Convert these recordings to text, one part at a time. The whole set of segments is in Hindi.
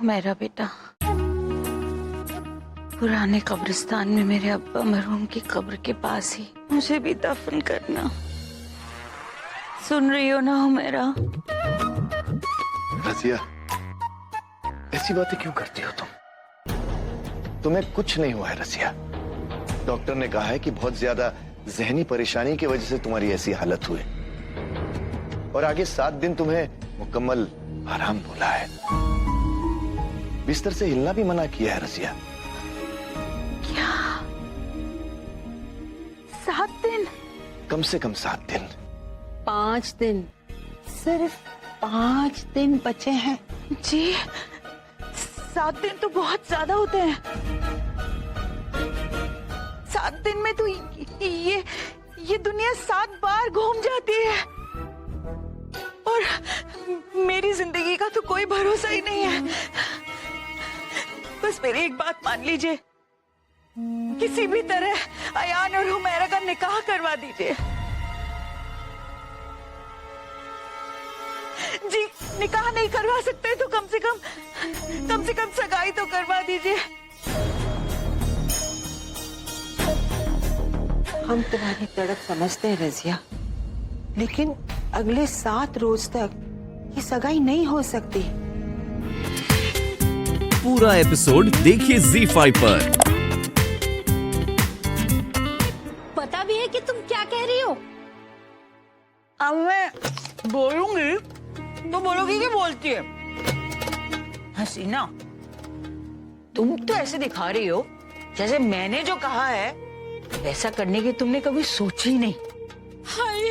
मेरा बेटा पुराने कब्रिस्तान में मेरे अब्बा मरहूम की कब्र के पास ही मुझे भी दफन करना। सुन रही हो ना मेरा? रजिया, ऐसी बातें क्यों करती हो तुम? तुम्हें कुछ नहीं हुआ है रजिया। डॉक्टर ने कहा है कि बहुत ज्यादा जहनी परेशानी की वजह से तुम्हारी ऐसी हालत हुई और आगे 7 दिन तुम्हें मुकम्मल आराम बोला है। बिस्तर से हिलना भी मना किया है रजिया। क्या 7 दिन? कम से कम 7 दिन। 5 दिन, सिर्फ 5 दिन बचे हैं। जी 7 दिन तो बहुत ज्यादा होते हैं। 7 दिन में तो ये दुनिया 7 बार घूम जाती है और मेरी जिंदगी का तो कोई भरोसा ही नहीं है। बस मेरी एक बात मान लीजिए, किसी भी तरह अयान और हुमैरा का निकाह करवा दीजिए। जी निकाह नहीं करवा सकते तो कम से कम सगाई तो करवा दीजिए। हम तुम्हारी तड़प समझते हैं रजिया, लेकिन अगले 7 रोज तक ये सगाई नहीं हो सकती। पूरा एपिसोड देखिए ZEE5 पर। पता भी है कि तुम क्या कह रही हो? अब मैं बोलूंगी तो बोलोगी कि बोलती है? हसीना, तुम तो ऐसे दिखा रही हो जैसे मैंने जो कहा है वैसा करने की तुमने कभी सोची ही नहीं। हाय,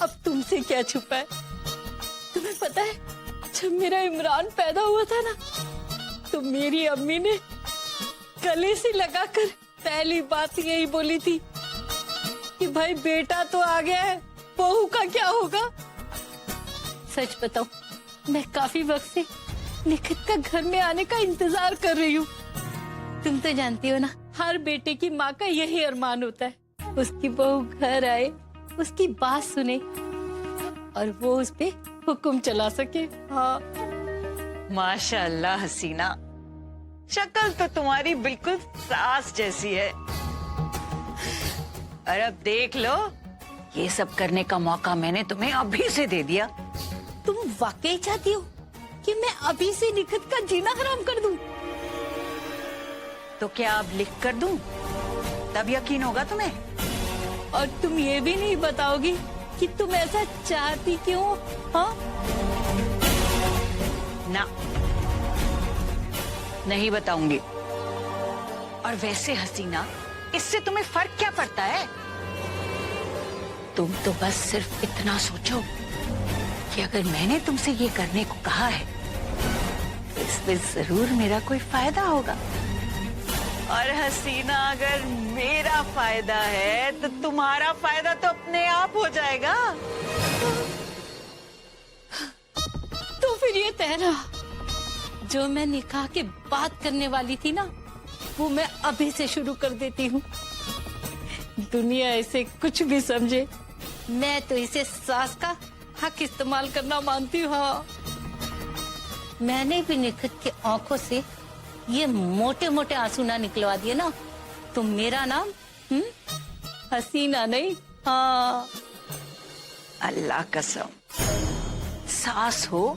अब तुमसे क्या छुपा है? तुम्हें पता है जब मेरा इमरान पैदा हुआ था ना, तो मेरी अम्मी ने गले से लगाकर पहली बात यही बोली थी कि भाई बेटा तो आ गया है, बहू का क्या होगा? सच बताओ, मैं काफी वक्त से निखित का घर में आने का इंतजार कर रही हूँ। तुम तो जानती हो ना, हर बेटे की माँ का यही अरमान होता है, उसकी बहू घर आए, उसकी बात सुने और वो उस पे हुक्म चला सके। हाँ माशाअल्लाह हसीना, शक्ल तो तुम्हारी बिल्कुल सास जैसी है। और अब देख लो, ये सब करने का मौका मैंने तुम्हें अभी से दे दिया। तुम वाकई चाहती हो कि मैं अभी से निखित का जीना हराम कर दूं? तो क्या अब लिख कर दूं? तब यकीन होगा तुम्हें। और तुम ये भी नहीं बताओगी कि तुम ऐसा चाहती क्यों? हाँ ना, नहीं बताऊंगी। और वैसे हसीना, इससे तुम्हें फर्क क्या पड़ता है? तुम तो बस सिर्फ इतना सोचो कि अगर मैंने तुमसे ये करने को कहा है तो इसमें जरूर मेरा कोई फायदा होगा। और हसीना, अगर मेरा फायदा है तो तुम्हारा फायदा तो अपने आप हो जाएगा। तो फिर ये तय रहा, जो मैं निकाह के बात करने वाली थी ना, वो मैं अभी से शुरू कर देती हूँ। दुनिया ऐसे कुछ भी समझे, मैं तो इसे सास का हक इस्तेमाल करना मानती हूँ। हाँ, मैंने भी निखित के आंखों से ये मोटे मोटे आंसू ना निकलवा दिए ना, तो मेरा नाम हसीना नहीं। हाँ, अल्लाह कसम, सास हो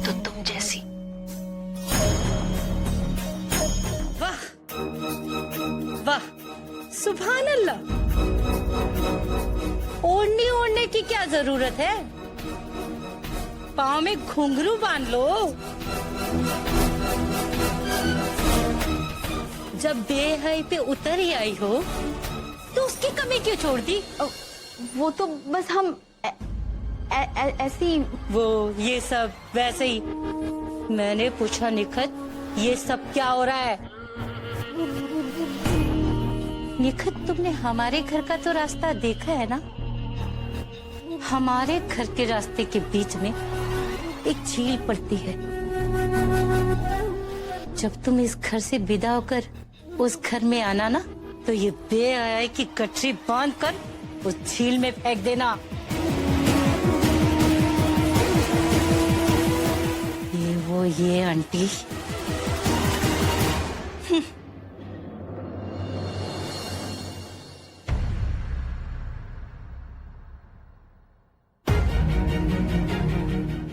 तो तुम जैसी। वाह वाह, सुभान अल्लाह। ओढ़ने की क्या जरूरत है? पाँव में घुंघरू बांध लो। जब बेहई पे उतर ही आई हो तो उसकी कमी क्यों छोड़ दी? वो तो बस हम ऐसे ही। वो ये सब वैसे ही। मैंने पूछा निखित, ये सब क्या हो रहा है? निखित, तुमने हमारे घर का तो रास्ता देखा है ना? हमारे घर के रास्ते के बीच में एक झील पड़ती है। जब तुम इस घर से विदा होकर उस घर में आना ना, तो ये बेहयाई की गठरी बांध कर उस झील में फेंक देना। तो ये आंटी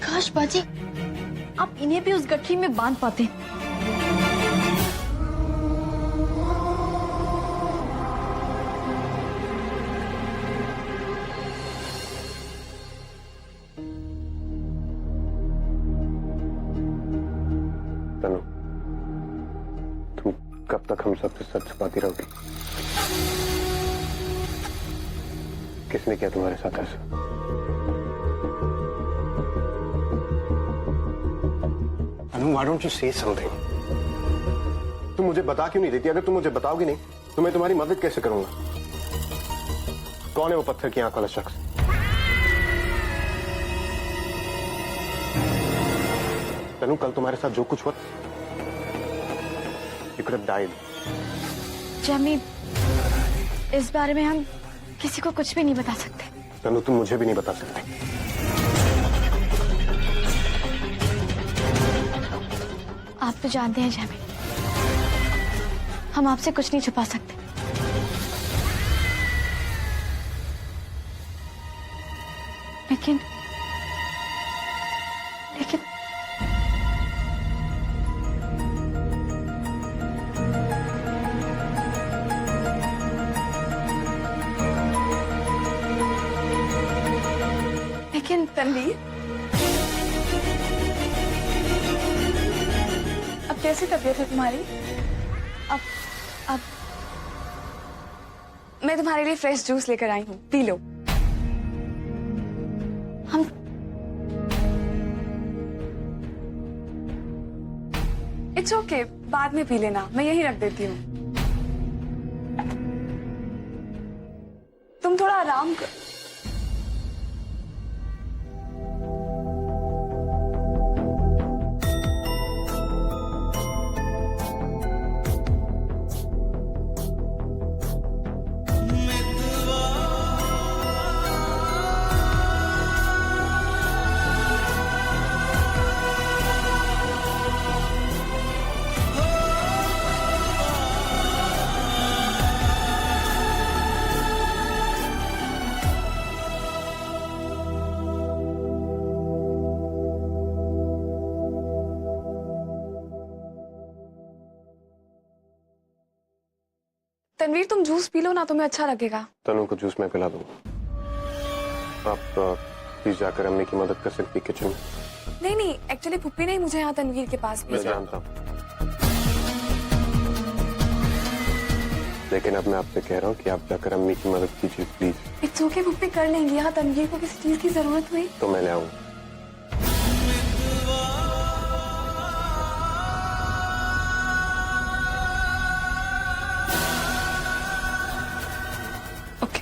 काश बाजी आप इन्हें भी उस गठरी में बांध पाते। तनु, तुम कब तक हम सबसे सच छुपाती रहोगी? किसने किया तुम्हारे साथ ऐसा? अनु, why don't you say something? तुम मुझे बता क्यों नहीं देती? अगर तुम मुझे बताओगी नहीं तो मैं तुम्हारी मदद कैसे करूंगा? कौन है वो पत्थर की आंख वाला शख्स? तनु, कल तुम्हारे साथ जो कुछ हुआ, you could have died. जमी, इस बारे में हम किसी को कुछ भी नहीं बता सकते। तनु, तुम मुझे भी नहीं बता सकते। आप तो जानते हैं जमी, हम आपसे कुछ नहीं छुपा सकते। लेकिन लेकिन लेकिन तनवीर, अब कैसी तबीयत है तुम्हारी? अब मैं तुम्हारे लिए फ्रेश जूस लेकर आई हूँ, पी लो। हम इट्स ओके, बाद में पी लेना, मैं यही रख देती हूँ। तुम थोड़ा आराम कर। तनवीर, तुम जूस पी लो ना, तुम्हें अच्छा लगेगा। तनु को जूस मैं पिला दूंगा। आप प्लीज जाकर अम्मी की मदद कर सकती किचन में? नहीं नहीं, एक्चुअली फुप्पी ने मुझे यहाँ तनवीर के पास मैं भेजा। जानता हूँ, लेकिन अब मैं आपसे कह रहा हूँ कि आप जाकर अम्मी की मदद कीजिए प्लीज। इट्स ओके, फुप्पी कर लेंगी। यहाँ तनवीर को किसी चीज की जरूरत हुई तो मैं ले आऊंगा। ओके।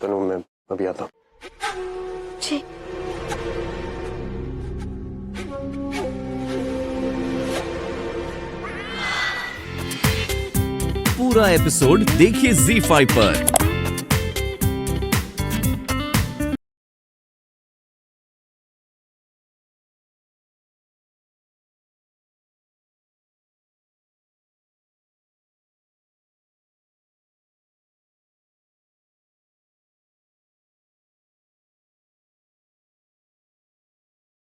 तनु, मैं अभी आता हूँ। जी। पूरा एपिसोड देखिए ZEE5 पर।